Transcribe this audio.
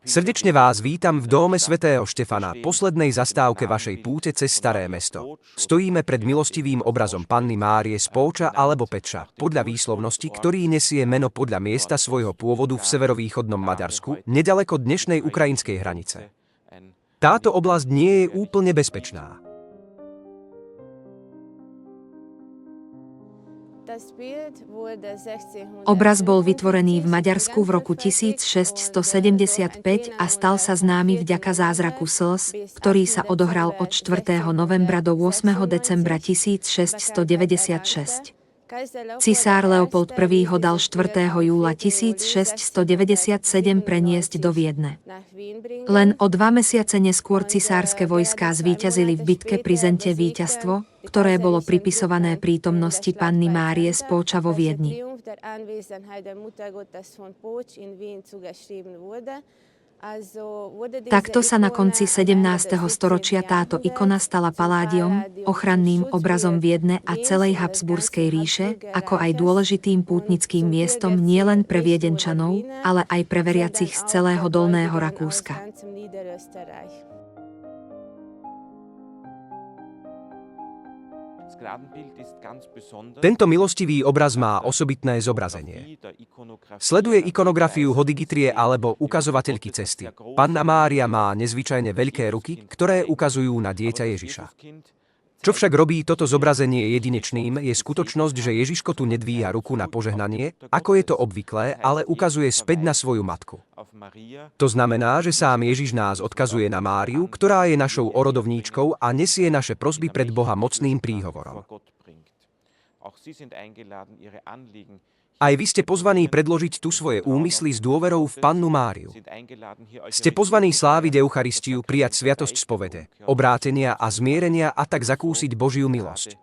Srdečne vás vítam v dóme svätého Štefana, poslednej zastávke vašej púte cez Staré mesto. Stojíme pred milostivým obrazom Panny Márie z Póča alebo Peča, podľa výslovnosti, ktorý nesie meno podľa miesta svojho pôvodu v severovýchodnom Maďarsku, nedaleko dnešnej ukrajinskej hranice. Táto oblasť nie je úplne bezpečná. Obraz bol vytvorený v Maďarsku v roku 1675 a stal sa známy vďaka zázraku slz, ktorý sa odohral od 4. novembra do 8. decembra 1696. Cisár Leopold I ho dal 4. júla 1697 preniesť do Viedne. Len o 2 mesiace neskôr cisárske vojská zvíťazili v bitke pri Zente víťazstvo, ktoré bolo pripisované prítomnosti Panny Márie z Póča vo Viedni. Takto sa na konci 17. storočia táto ikona stala paládiom, ochranným obrazom Viedne a celej Habsburskej ríše, ako aj dôležitým pútnickým miestom nielen pre Viedenčanov, ale aj pre veriacich z celého Dolného Rakúska. Tento milostivý obraz má osobitné zobrazenie. Sleduje ikonografiu Hodigitrie alebo ukazovateľky cesty. Panna Mária má nezvyčajne veľké ruky, ktoré ukazujú na dieťa Ježiša. Čo však robí toto zobrazenie jedinečným, je skutočnosť, že Ježiško tu nedvíha ruku na požehnanie, ako je to obvyklé, ale ukazuje späť na svoju matku. To znamená, že sám Ježiš nás odkazuje na Máriu, ktorá je našou orodovníčkou a nesie naše prosby pred Boha mocným príhovorom. Aj vy ste pozvaní predložiť tu svoje úmysly s dôverou v Pannu Máriu. Ste pozvaní sláviť Eucharistiu, prijať sviatosť spovede, obrátenia a zmierenia a tak zakúsiť Božiu milosť.